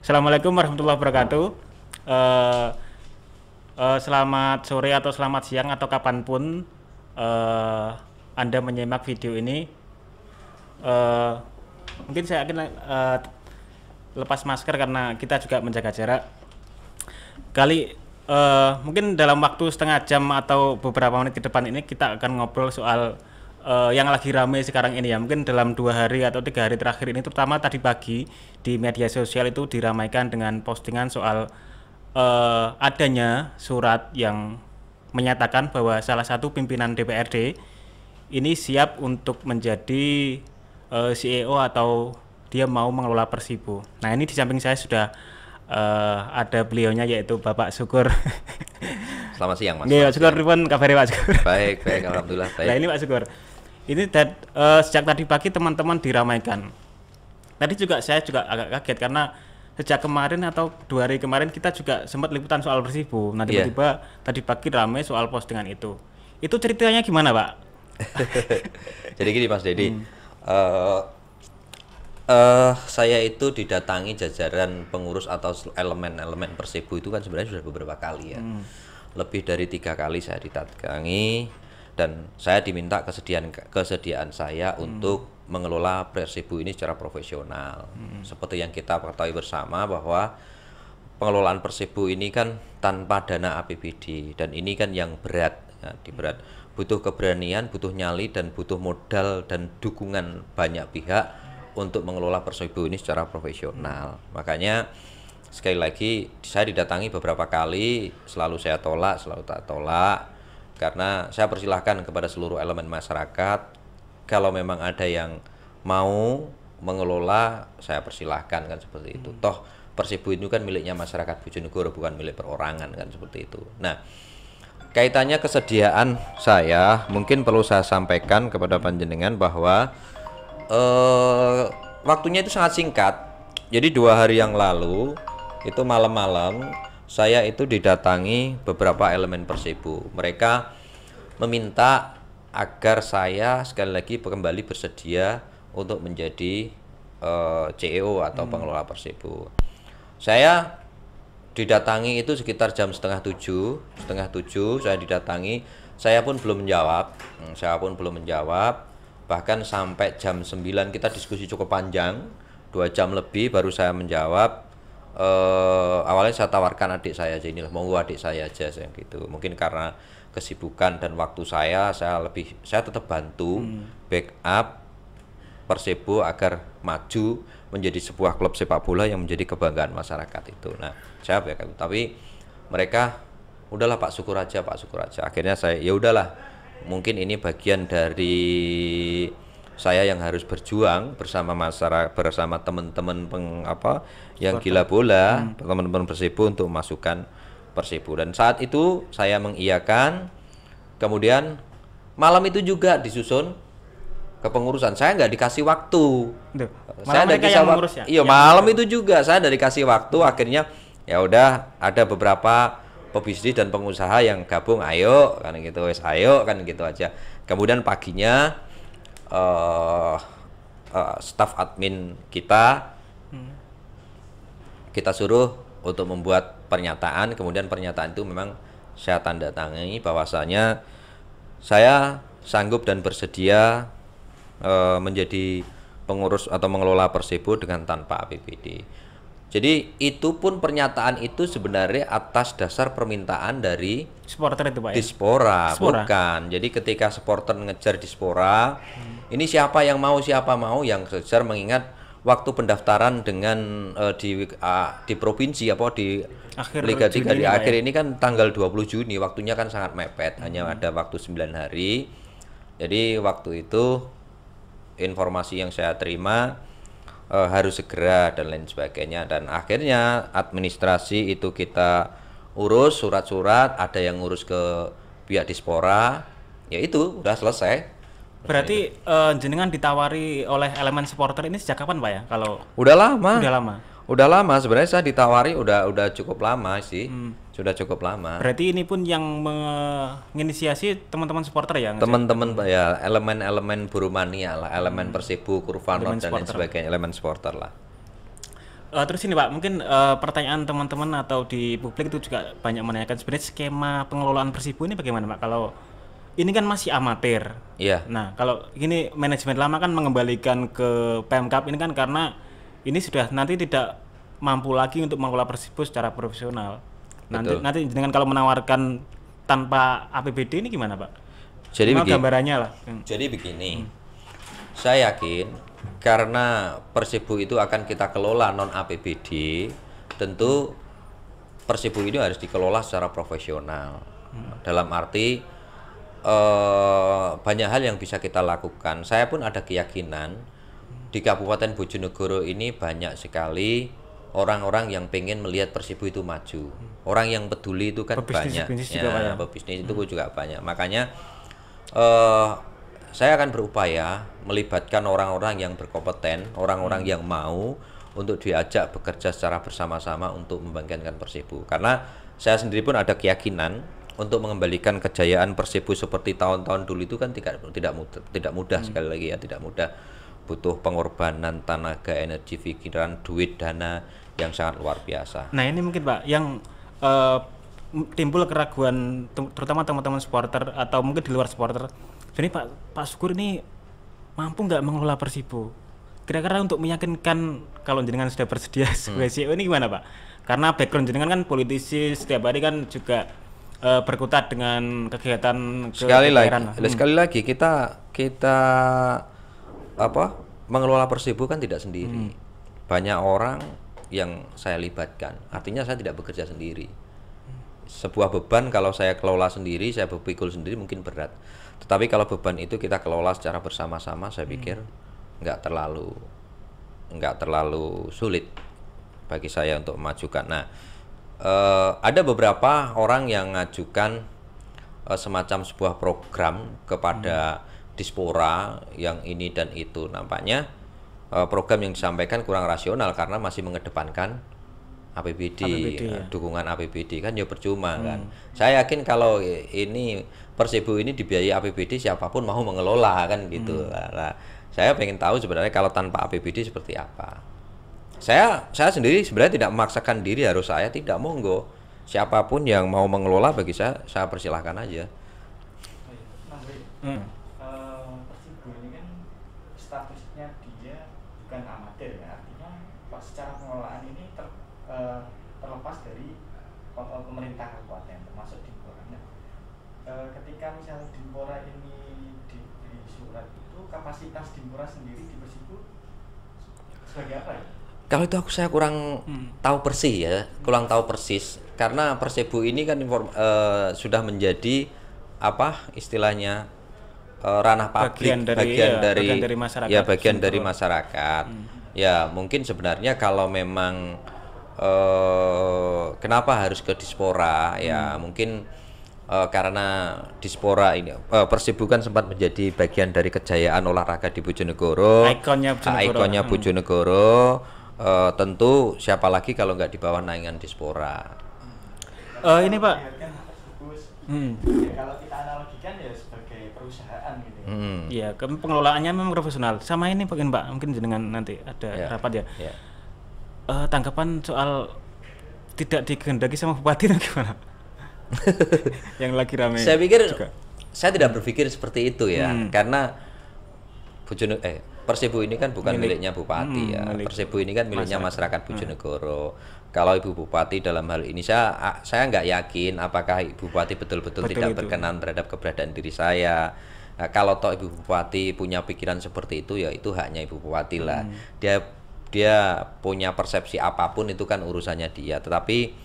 Assalamualaikum warahmatullahi wabarakatuh. Eh, Selamat sore atau selamat siang atau kapanpun Anda menyimak video ini. Eh, Mungkin saya akan lepas masker karena kita juga menjaga jarak. Mungkin dalam waktu setengah jam atau beberapa menit ke depan ini kita akan ngobrol soal yang lagi ramai sekarang ini ya. Mungkin dalam 2 hari atau 3 hari terakhir ini, terutama tadi pagi di media sosial itu diramaikan dengan postingan soal adanya surat yang menyatakan bahwa salah satu pimpinan DPRD ini siap untuk menjadi CEO atau dia mau mengelola Persibo. Nah, ini di samping saya sudah ada beliaunya, yaitu Bapak Syukur. Selamat siang, Mas. Nggih, Pak Syukur, pripun kabare Pak Syukur? Baik, alhamdulillah baik. Nah, ini Pak Syukur. Ini sejak tadi pagi teman-teman diramaikan. Tadi juga saya juga agak kaget karena sejak kemarin atau 2 hari kemarin kita juga sempat liputan soal Persibo. Nah, tiba-tiba tadi pagi ramai soal postingan itu. Itu ceritanya gimana, Pak? Jadi gini, Mas Dedi. Saya itu didatangi jajaran pengurus atau elemen-elemen Persibo itu kan sebenarnya sudah beberapa kali ya. Lebih dari 3 kali saya didatangi dan saya diminta kesediaan saya untuk mengelola Persibo ini secara profesional. Seperti yang kita ketahui bersama bahwa pengelolaan Persibo ini kan tanpa dana APBD dan ini kan yang berat, ya, berat. Butuh keberanian, butuh nyali dan butuh modal dan dukungan banyak pihak untuk mengelola Persibo ini secara profesional. Makanya sekali lagi saya didatangi beberapa kali, selalu saya tolak, selalu tak tolak, karena saya persilahkan kepada seluruh elemen masyarakat. Kalau memang ada yang mau mengelola, saya persilahkan kan seperti itu. Toh Persibo itu kan miliknya masyarakat Bojonegoro, bukan milik perorangan kan seperti itu. Nah, kaitannya kesediaan saya, mungkin perlu saya sampaikan kepada panjenengan bahwa waktunya itu sangat singkat. Jadi 2 hari yang lalu itu malam-malam saya itu didatangi beberapa elemen Persibo. Mereka meminta agar saya sekali lagi kembali bersedia untuk menjadi CEO atau pengelola Persibo. Saya didatangi itu sekitar jam setengah tujuh saya didatangi. Saya pun belum menjawab. Bahkan sampai jam 9 kita diskusi cukup panjang, 2 jam lebih baru saya menjawab. Awalnya saya tawarkan adik saya aja, inilah monggo adik saya aja, saya gitu. Mungkin karena kesibukan dan waktu saya tetap bantu backup Persibo agar maju menjadi sebuah klub sepak bola yang menjadi kebanggaan masyarakat itu. Nah, saya backup, tapi mereka udahlah Pak Syukur aja. Akhirnya saya ya udahlah, mungkin ini bagian dari saya yang harus berjuang bersama masyarakat, bersama teman-teman yang gila bola, teman-teman Persibo untuk memasukkan Persibo. Dan saat itu saya mengiyakan. Kemudian malam itu juga disusun kepengurusan. Saya nggak dikasih waktu. Saya mereka yang mengurus ya? Iya, malam itu juga saya dari kasih waktu. Akhirnya ya udah, ada beberapa pebisnis dan pengusaha yang gabung, ayo kan gitu, ayo kan gitu aja. Kemudian paginya staf admin kita suruh untuk membuat pernyataan. Kemudian pernyataan itu memang saya tanda tangani bahwasanya saya sanggup dan bersedia menjadi pengurus atau mengelola Persibo dengan tanpa APBD. Jadi itu pun pernyataan itu sebenarnya atas dasar permintaan dari Supporter itu, Pak, ya? Dispora, bukan. Jadi ketika supporter ngejar Dispora, ini siapa mau, yang kejar, mengingat waktu pendaftaran dengan di provinsi di Liga 3 di akhir ini kan tanggal 20 Juni, waktunya kan sangat mepet, hanya ada waktu 9 hari. Jadi waktu itu informasi yang saya terima harus segera dan lain sebagainya, dan akhirnya administrasi itu kita urus, surat-surat, ada yang ngurus ke pihak Dispora, ya itu udah selesai. Berarti jenengan ditawari oleh elemen supporter ini sejak kapan, Pak, ya? Kalau udah lama. Udah lama sebenarnya, saya ditawari udah cukup lama sih. Sudah cukup lama. Berarti ini pun yang menginisiasi teman-teman supporter ya? Teman-teman ya, elemen-elemen Burumania lah, elemen Persibo, Kurvanot dan lain sebagainya, elemen supporter lah. Terus ini Pak, mungkin pertanyaan teman-teman atau di publik itu juga banyak menanyakan sebenarnya skema pengelolaan Persibo ini bagaimana Pak? Kalau ini kan masih amatir. Iya, Nah, kalau gini manajemen lama kan mengembalikan ke Pemkab ini kan karena ini sudah nanti tidak mampu lagi untuk mengelola Persibo secara profesional. Nanti betul. nanti dengan kalau menawarkan tanpa APBD ini gimana Pak? Jadi Minimal begini. gambarannya lah. Jadi begini. Saya yakin karena Persibo itu akan kita kelola non APBD, tentu Persibo ini harus dikelola secara profesional. Dalam arti banyak hal yang bisa kita lakukan. Saya pun ada keyakinan di Kabupaten Bojonegoro ini banyak sekali orang-orang yang pengen melihat Persibo itu maju. Orang yang peduli itu kan banyak. Pebisnis juga Pak ya. Pebisnis itu juga banyak. Makanya saya akan berupaya melibatkan orang-orang yang berkompeten, orang-orang yang mau untuk diajak bekerja secara bersama-sama untuk membangkitkan Persibo. Karena saya sendiri pun ada keyakinan untuk mengembalikan kejayaan Persibo seperti tahun-tahun dulu itu kan tidak mudah sekali lagi ya, tidak mudah. Butuh pengorbanan tenaga, energi, pikiran, duit, dana yang sangat luar biasa. Nah ini mungkin Pak yang timbul keraguan terutama teman-teman supporter atau mungkin di luar supporter. Jadi Pak Syukur ini mampu nggak mengelola Persibo? Kira-kira untuk meyakinkan kalau jenengan sudah bersedia sebagai CEO ini gimana Pak? Karena background jenengan kan politisi, setiap hari kan juga berkutat dengan kegiatan Sekali lagi kita mengelola Persibo kan tidak sendiri. Banyak orang yang saya libatkan. Artinya saya tidak bekerja sendiri. Sebuah beban kalau saya kelola sendiri, saya berpikul sendiri mungkin berat. Tetapi kalau beban itu kita kelola secara bersama-sama, saya pikir nggak terlalu sulit bagi saya untuk memajukan. Nah, ada beberapa orang yang mengajukan semacam sebuah program kepada Dispora yang ini dan itu. Nampaknya program yang disampaikan kurang rasional karena masih mengedepankan APBD ya. Dukungan APBD kan ya percuma kan. Saya yakin kalau ini Persibo ini dibiayai APBD siapapun mau mengelola kan gitu. Nah, saya pengen tahu sebenarnya kalau tanpa APBD seperti apa. Saya sendiri sebenarnya tidak memaksakan diri harus saya, tidak, monggo. Siapapun yang mau mengelola bagi saya persilahkan aja. Persibo ini kan statusnya dia bukan amatir ya, artinya secara pengelolaan ini terlepas dari pemerintah kabupaten termasuk Dimpora. Ketika misalnya Dimpora ini diberi surat itu kapasitas Dimpora sendiri di Persibo sebagai apa ya? Kalau itu saya kurang tahu persis ya, kurang tahu persis karena Persibo ini kan sudah menjadi apa istilahnya ranah publik, bagian dari masyarakat. Ya, bagian dari masyarakat. Ya, mungkin sebenarnya kalau memang kenapa harus ke Dispora ya, mungkin karena Dispora ini Persibo kan sempat menjadi bagian dari kejayaan olahraga di Bojonegoro, ikonnya Bojonegoro. Tentu siapa lagi kalau nggak di bawah naungan Dispora. Ini Pak. Ya, kalau kita analogikan ya sebagai perusahaan gitu. Iya, pengelolaannya memang profesional. Sama ini mungkin jenengan nanti ada rapat ya. Tanggapan soal tidak dikehendaki sama bupati itu gimana? Yang lagi ramai. Saya pikir juga. Saya tidak berpikir seperti itu ya, karena Persibo ini kan bukan miliknya bupati ya. Persibo ini kan miliknya masyarakat Bojonegoro. Kalau Ibu Bupati dalam hal ini saya nggak yakin apakah Ibu Bupati betul-betul tidak berkenan terhadap keberadaan diri saya. Nah, kalau toh Ibu Bupati punya pikiran seperti itu ya itu haknya Ibu Bupati lah. Dia punya persepsi apapun itu kan urusannya dia. Tetapi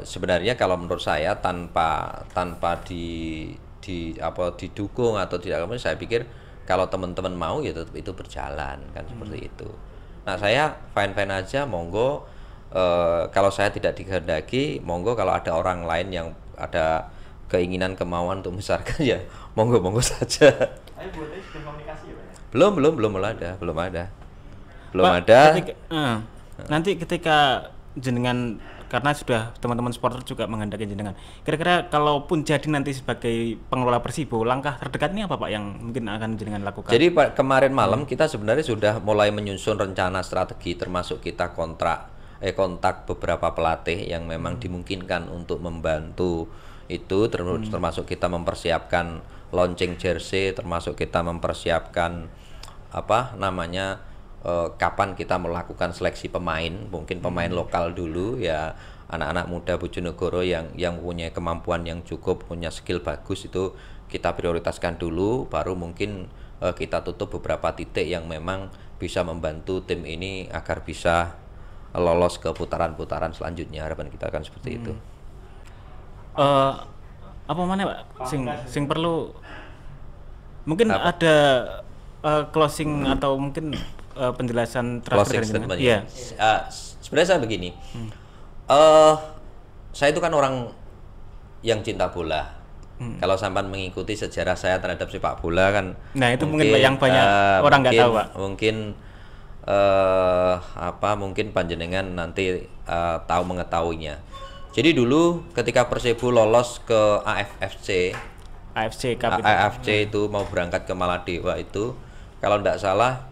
sebenarnya kalau menurut saya tanpa didukung atau tidak, saya pikir kalau teman-teman mau ya tetap itu berjalan kan seperti itu. Nah, saya fine aja, monggo. Kalau saya tidak dikehendaki, monggo. Kalau ada orang lain yang ada keinginan kemauan untuk membesarkan ya monggo saja. Tapi buatnya sudah komunikasi ya Pak ya? Belum ada. Nanti ketika jenengan karena sudah teman-teman supporter juga menghendaki jenengan. Kira-kira kalaupun jadi nanti sebagai pengelola Persibo, langkah terdekat ini apa Pak yang mungkin akan jenengan lakukan? Jadi kemarin malam kita sebenarnya sudah mulai menyusun rencana strategi, termasuk kita kontak beberapa pelatih yang memang dimungkinkan untuk membantu itu, termasuk kita mempersiapkan launching jersey, termasuk kita mempersiapkan kapan kita melakukan seleksi pemain, mungkin pemain lokal dulu ya, anak-anak muda Bojonegoro yang punya kemampuan yang cukup, punya skill bagus, itu kita prioritaskan dulu, baru mungkin kita tutup beberapa titik yang memang bisa membantu tim ini agar bisa lolos ke putaran-putaran selanjutnya. Harapan kita kan seperti itu. Apa mana Pak? Sing perlu mungkin ada closing atau mungkin penjelasan terakhir closing statement. Iya. Sebenarnya saya begini. Saya itu kan orang yang cinta bola. Kalau sampan mengikuti sejarah saya terhadap sepak bola kan, nah itu mungkin yang banyak orang nggak tahu Pak. Mungkin panjenengan nanti tahu mengetahuinya. Jadi dulu ketika Persibo lolos ke AFC Cup itu mau berangkat ke Maladewa itu, kalau tidak salah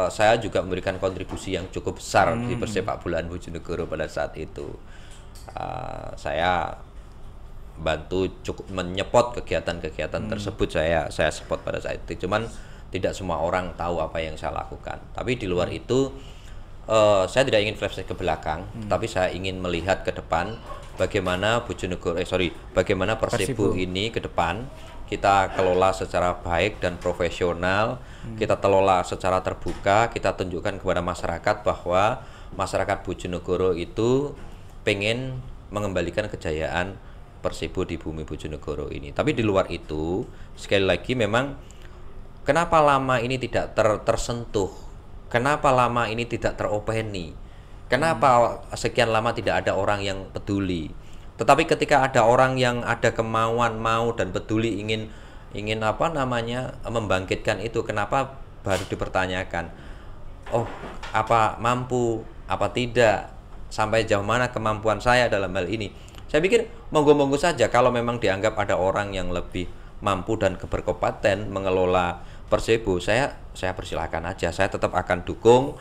saya juga memberikan kontribusi yang cukup besar di persepak bolaan Bojonegoro pada saat itu. Saya bantu cukup menyepot kegiatan-kegiatan tersebut, saya support pada saat itu. Cuman tidak semua orang tahu apa yang saya lakukan. Tapi di luar itu saya tidak ingin flashback ke belakang, tapi saya ingin melihat ke depan bagaimana bagaimana Persibo ini ke depan kita kelola secara baik dan profesional, kita kelola secara terbuka, kita tunjukkan kepada masyarakat bahwa masyarakat Bojonegoro itu pengen mengembalikan kejayaan Persibo di bumi Bojonegoro ini. Tapi di luar itu, sekali lagi memang kenapa lama ini tidak tersentuh? Kenapa lama ini tidak teropeni? Kenapa sekian lama tidak ada orang yang peduli? Tetapi ketika ada orang yang ada kemauan, mau dan peduli, ingin membangkitkan itu, kenapa baru dipertanyakan? Oh, apa mampu, apa tidak? Sampai jauh mana kemampuan saya dalam hal ini? Saya pikir monggo-monggo saja kalau memang dianggap ada orang yang lebih mampu dan berkompeten mengelola Persibo, saya persilakan aja. Saya tetap akan dukung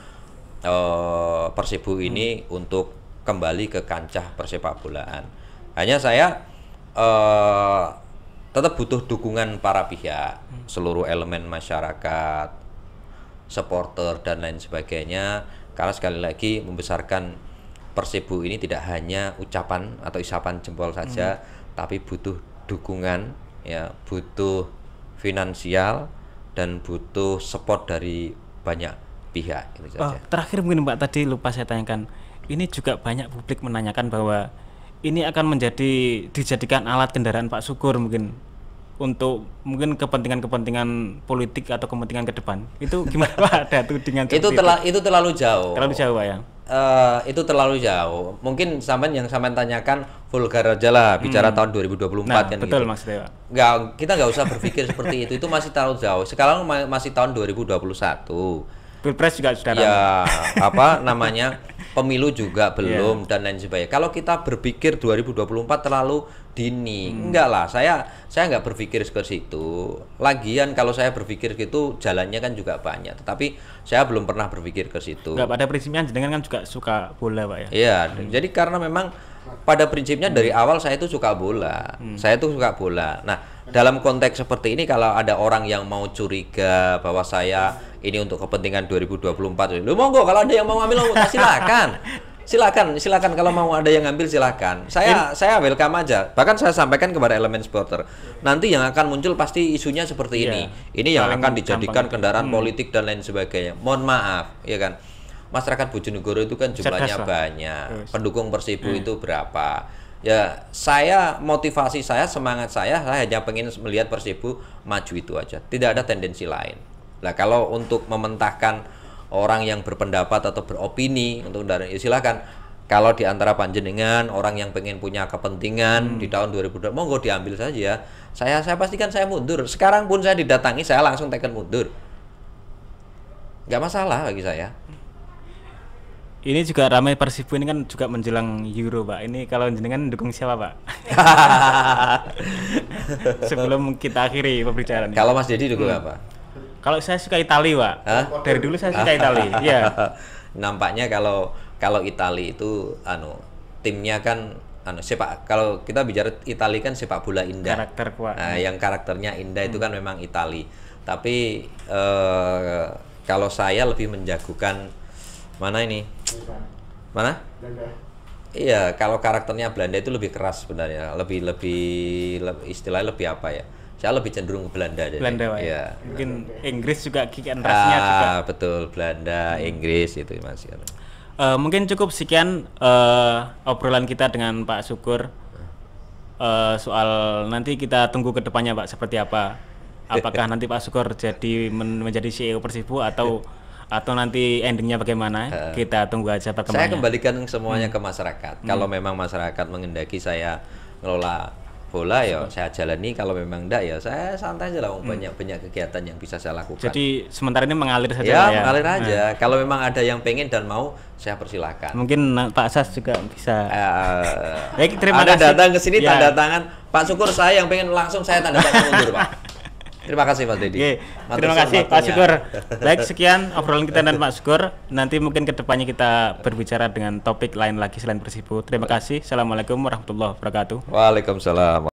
Persibo ini untuk kembali ke kancah persepak bolaan. Hanya saya tetap butuh dukungan para pihak, seluruh elemen masyarakat, supporter dan lain sebagainya. Karena sekali lagi membesarkan Persibo ini tidak hanya ucapan atau isapan jempol saja, tapi butuh dukungan, ya, butuh finansial dan butuh support dari banyak pihak. Itu saja. Terakhir mungkin Mbak, tadi lupa saya tanyakan, ini juga banyak publik menanyakan bahwa ini akan dijadikan alat kendaraan Pak Sukur mungkin untuk mungkin kepentingan politik atau kepentingan ke depan. Itu gimana Pak? Ada tudingan itu terlalu jauh. Terlalu jauh Pak ya. Itu terlalu jauh. Mungkin yang sampean tanyakan vulgar aja lah, bicara tahun 2024 kan betul gitu. Maksudnya Pak. Kita nggak usah berpikir seperti itu masih terlalu jauh. Sekarang masih tahun 2021. Pilpres juga sudah ya, pemilu juga belum dan lain sebagainya. Kalau kita berpikir 2024 terlalu dini, enggak lah. Saya nggak berpikir ke situ. Lagian kalau saya berpikir gitu jalannya kan juga banyak. Tetapi saya belum pernah berpikir ke situ. Enggak, pada prinsipnya jenengan kan juga suka bola Pak ya. Iya, jadi karena memang pada prinsipnya dari awal saya itu suka bola. Saya itu suka bola. Nah, dalam konteks seperti ini kalau ada orang yang mau curiga bahwa saya ini untuk kepentingan 2024, lu monggo kalau ada yang mau ambil silakan. Silakan kalau mau ada yang ngambil silakan. Saya welcome aja. Bahkan saya sampaikan kepada elemen supporter. Nanti yang akan muncul pasti isunya seperti ini. Ini yang akan dijadikan kendaraan politik dan lain sebagainya. Mohon maaf, ya kan. Masyarakat Bojonegoro itu kan jumlahnya banyak. Pendukung Persibo itu berapa? Ya, motivasi saya, semangat saya hanya pengen melihat Persibo maju itu aja. Tidak ada tendensi lain. Nah, kalau untuk mementahkan orang yang berpendapat atau beropini untuk ya silakan. Kalau di antara panjenengan orang yang pengen punya kepentingan di tahun 2020, monggo diambil saja. Saya pastikan saya mundur. Sekarang pun saya didatangi, saya langsung teken mundur. Nggak masalah bagi saya. Ini juga ramai Persibo ini kan juga menjelang Euro Pak. Ini kalau jenengan dukung siapa Pak? Sebelum kita akhiri pembicaraan. Kalau Mas Dedi dukung apa? Kalau saya suka Itali Pak. Hah? Dari dulu saya suka Itali. Iya. Nampaknya kalau Itali itu timnya kan kalau kita bicara Itali kan sepak bola indah. Karakter kuat. Nah, yang karakternya indah itu kan memang Itali. Tapi kalau saya lebih menjagokan mana ini? Mana? Iya, kalau karakternya Belanda itu lebih keras sebenarnya, lebih istilahnya lebih apa ya? Saya lebih cenderung ke Belanda deh. Belanda, Pak. Iya. Mungkin Inggris juga kick and rush-nya juga. Betul, Belanda, Inggris itu Mas. Mungkin cukup sekian obrolan kita dengan Pak Syukur. Soal nanti kita tunggu ke depannya Pak seperti apa. Apakah nanti Pak Syukur jadi menjadi CEO Persibo atau nanti endingnya bagaimana? Kita tunggu aja perkembangannya. Saya kembalikan semuanya ke masyarakat. Kalau memang masyarakat mengendaki saya ngelola bola ya saya jalani, kalau memang enggak ya saya santai aja lah, banyak kegiatan yang bisa saya lakukan. Jadi sementara ini mengalir saja ya, ya. mengalir aja. Kalau memang ada yang pengen dan mau, saya persilakan. Mungkin Pak Sas juga bisa. Baik, terima kasih. Datang ke sini tanda tangan Pak Syukur, saya yang pengen langsung saya tanda tangan mundur Pak. Terima kasih Mas Dedi. Terima kasih Pak Syukur. Baik, sekian obrolan kita dan Pak Syukur. Nanti mungkin kedepannya kita berbicara dengan topik lain lagi selain Persibo. Terima kasih. Assalamualaikum warahmatullahi wabarakatuh. Waalaikumsalam.